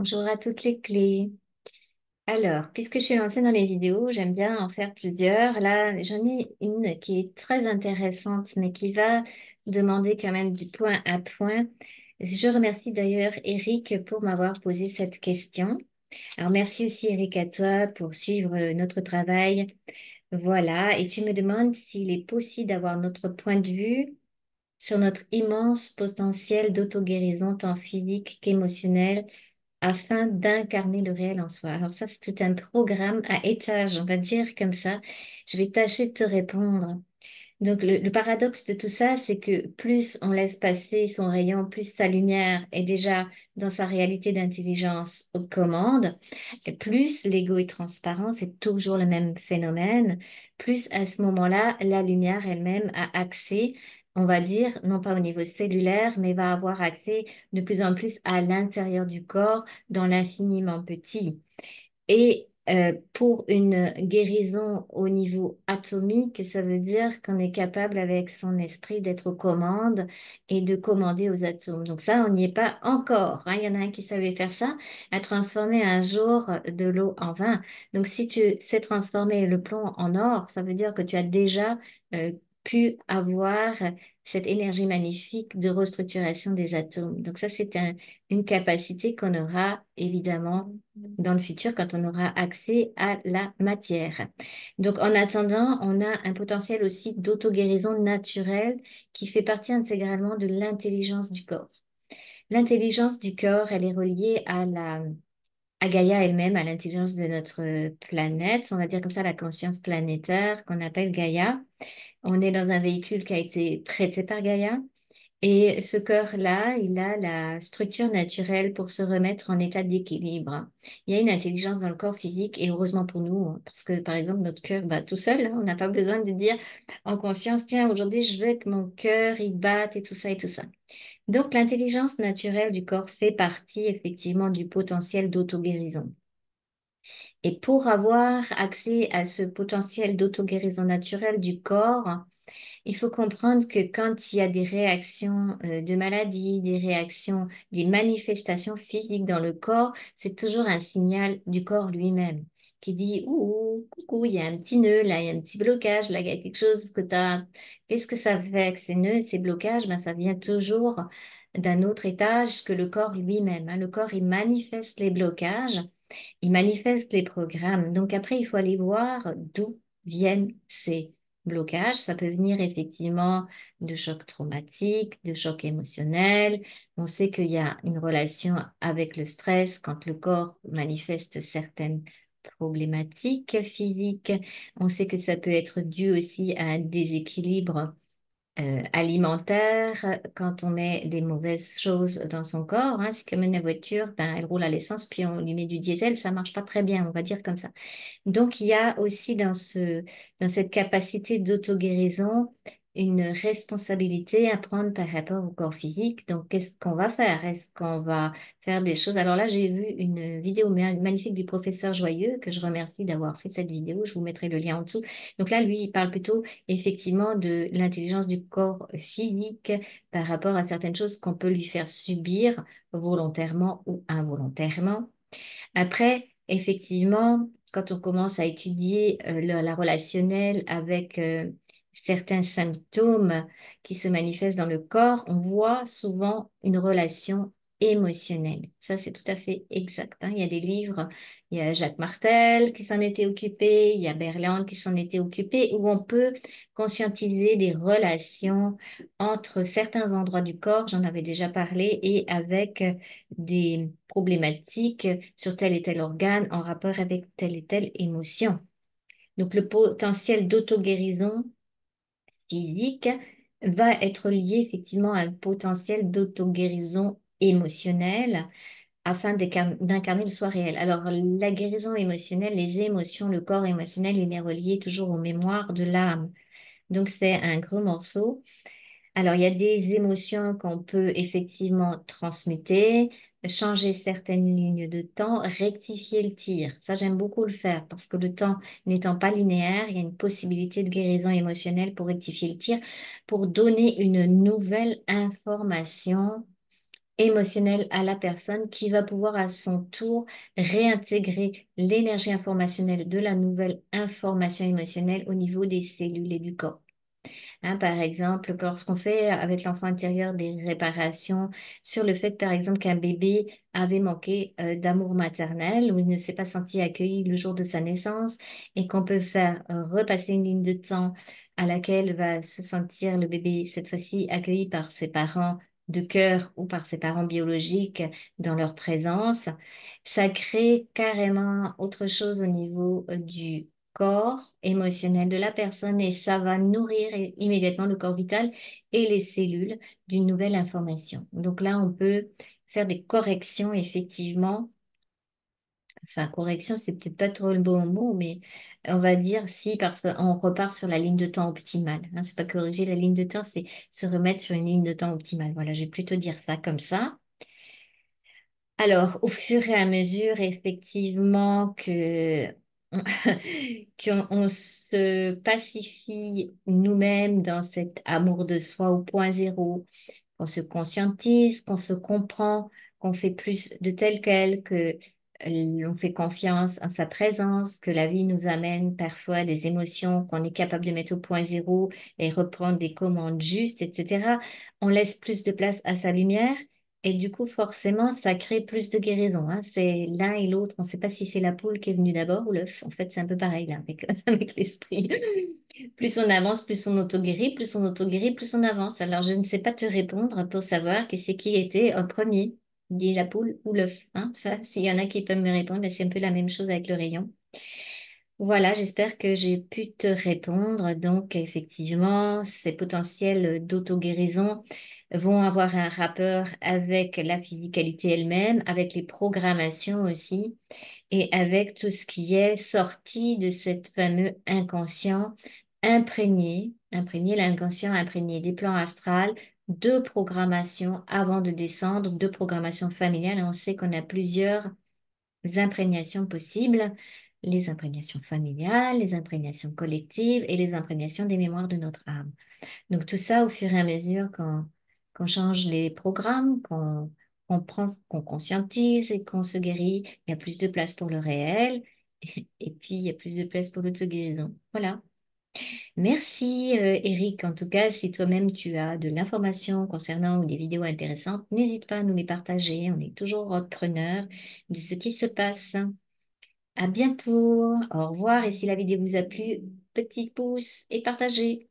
Bonjour à toutes les clés. Alors, puisque je suis lancée dans les vidéos, j'aime bien en faire plusieurs. Là, j'en ai une qui est très intéressante, mais qui va demander quand même du point à point. Je remercie d'ailleurs Eric pour m'avoir posé cette question. Alors, merci aussi Eric à toi pour suivre notre travail. Voilà, et tu me demandes s'il est possible d'avoir notre point de vue sur notre immense potentiel d'auto-guérison tant physique qu'émotionnel afin d'incarner le réel en soi. Alors ça, c'est tout un programme à étages, on va dire comme ça. Je vais tâcher de te répondre. Donc le paradoxe de tout ça, c'est que plus on laisse passer son rayon, plus sa lumière est déjà dans sa réalité d'intelligence aux commandes, et plus l'ego est transparent, c'est toujours le même phénomène, plus à ce moment-là, la lumière elle-même a accès, on va dire, non pas au niveau cellulaire, mais va avoir accès de plus en plus à l'intérieur du corps, dans l'infiniment petit. Et pour une guérison au niveau atomique, ça veut dire qu'on est capable avec son esprit d'être aux commandes et de commander aux atomes. Donc ça, on n'y est pas encore, hein. Il y en a un qui savait faire ça, à transformer un jour de l'eau en vin. Donc si tu sais transformer le plomb en or, ça veut dire que tu as déjà euh, pu avoir cette énergie magnifique de restructuration des atomes. Donc ça, c'est une capacité qu'on aura évidemment dans le futur quand on aura accès à la matière. Donc, en attendant, on a un potentiel aussi d'auto-guérison naturelle qui fait partie intégralement de l'intelligence du corps. L'intelligence du corps, elle est reliée à Gaïa elle-même, à l'intelligence de notre planète, on va dire comme ça la conscience planétaire qu'on appelle Gaïa. On est dans un véhicule qui a été prêté par Gaïa. Et ce cœur-là, il a la structure naturelle pour se remettre en état d'équilibre. Il y a une intelligence dans le corps physique et heureusement pour nous, hein, parce que par exemple, notre cœur bat tout seul, hein, on n'a pas besoin de dire en conscience, tiens, aujourd'hui, je veux que mon cœur, il batte et tout ça et tout ça. Donc, l'intelligence naturelle du corps fait partie effectivement du potentiel d'auto-guérison. Et pour avoir accès à ce potentiel d'auto-guérison naturelle du corps, il faut comprendre que quand il y a des réactions de maladie, des réactions, des manifestations physiques dans le corps, c'est toujours un signal du corps lui-même qui dit, ouh, coucou, il y a un petit nœud, là, il y a un petit blocage, là, il y a quelque chose que tu as. Qu'est-ce que ça fait avec ces nœuds, ces blocages? Ben, ça vient toujours d'un autre étage que le corps lui-même, hein. Le corps, il manifeste les blocages, il manifeste les programmes. Donc après, il faut aller voir d'où viennent ces blocage. Ça peut venir effectivement de chocs traumatiques, de chocs émotionnels. On sait qu'il y a une relation avec le stress quand le corps manifeste certaines problématiques physiques. On sait que ça peut être dû aussi à un déséquilibre alimentaire quand on met des mauvaises choses dans son corps, hein. C'est comme une voiture, ben, elle roule à l'essence, puis on lui met du diesel, ça marche pas très bien, on va dire comme ça. Donc, il y a aussi dans cette capacité d'auto-guérison une responsabilité à prendre par rapport au corps physique. Donc, qu'est-ce qu'on va faire? Est-ce qu'on va faire des choses? Alors là, j'ai vu une vidéo magnifique du professeur Joyeux, que je remercie d'avoir fait cette vidéo. Je vous mettrai le lien en dessous. Donc là, lui, il parle plutôt effectivement de l'intelligence du corps physique par rapport à certaines choses qu'on peut lui faire subir volontairement ou involontairement. Après, effectivement, quand on commence à étudier la relationnelle avec certains symptômes qui se manifestent dans le corps, on voit souvent une relation émotionnelle. Ça, c'est tout à fait exact, hein. Il y a des livres, il y a Jacques Martel qui s'en était occupé, il y a Berland qui s'en était occupé, où on peut conscientiser des relations entre certains endroits du corps, j'en avais déjà parlé, et avec des problématiques sur tel et tel organe en rapport avec telle et telle émotion. Donc, le potentiel d'auto-guérison physique va être lié effectivement à un potentiel d'auto-guérison émotionnelle afin d'incarner le soi réel. Alors, la guérison émotionnelle, les émotions, le corps émotionnel, il est relié toujours aux mémoires de l'âme. Donc, c'est un gros morceau. Alors, il y a des émotions qu'on peut effectivement transmuter, changer certaines lignes de temps, rectifier le tir. Ça, j'aime beaucoup le faire parce que le temps n'étant pas linéaire, il y a une possibilité de guérison émotionnelle pour rectifier le tir, pour donner une nouvelle information émotionnel à la personne qui va pouvoir à son tour réintégrer l'énergie informationnelle de la nouvelle information émotionnelle au niveau des cellules et du corps. Hein, par exemple, lorsqu'on fait avec l'enfant intérieur des réparations sur le fait, par exemple, qu'un bébé avait manqué d'amour maternel ou il ne s'est pas senti accueilli le jour de sa naissance et qu'on peut faire repasser une ligne de temps à laquelle va se sentir le bébé, cette fois-ci, accueilli par ses parents de cœur ou par ses parents biologiques dans leur présence, ça crée carrément autre chose au niveau du corps émotionnel de la personne et ça va nourrir immédiatement le corps vital et les cellules d'une nouvelle information. Donc là, on peut faire des corrections effectivement. Enfin, correction, c'est peut-être pas trop le bon mot, mais on va dire si, parce qu'on repart sur la ligne de temps optimale. Hein, c'est pas corriger la ligne de temps, c'est se remettre sur une ligne de temps optimale. Voilà, je vais plutôt dire ça comme ça. Alors, au fur et à mesure, effectivement, que qu'on se pacifie nous-mêmes dans cet amour de soi au point zéro, qu'on se conscientise, qu'on se comprend, qu'on fait plus de tel quel, que on fait confiance en sa présence, que la vie nous amène parfois des émotions qu'on est capable de mettre au point zéro et reprendre des commandes justes, etc. On laisse plus de place à sa lumière. Et du coup, forcément, ça crée plus de guérison. Hein. C'est l'un et l'autre. On ne sait pas si c'est la poule qui est venue d'abord ou l'œuf. En fait, c'est un peu pareil là, avec, avec l'esprit. Plus on avance, plus on auto-guérit, plus on auto-guérit, plus on avance. Alors, je ne sais pas te répondre pour savoir que c'est qui était en premier, dit la poule ou l'œuf. Hein. Ça, s'il y en a qui peuvent me répondre, c'est un peu la même chose avec le rayon. Voilà, j'espère que j'ai pu te répondre. Donc, effectivement, ces potentiels d'auto-guérison vont avoir un rapport avec la physicalité elle-même, avec les programmations aussi, et avec tout ce qui est sorti de cet fameux inconscient imprégné l'inconscient imprégné des plans astrales, de programmation avant de descendre, de programmation familiale. Et on sait qu'on a plusieurs imprégnations possibles, les imprégnations familiales, les imprégnations collectives et les imprégnations des mémoires de notre âme. Donc tout ça, au fur et à mesure qu'on change les programmes, qu'on prend, qu'on conscientise et qu'on se guérit, il y a plus de place pour le réel et puis il y a plus de place pour l'auto-guérison. Voilà. Merci Eric. En tout cas, si toi-même tu as de l'information concernant ou des vidéos intéressantes, n'hésite pas à nous les partager. On est toujours preneur de ce qui se passe. À bientôt. Au revoir. Et si la vidéo vous a plu, petit pouce et partagez.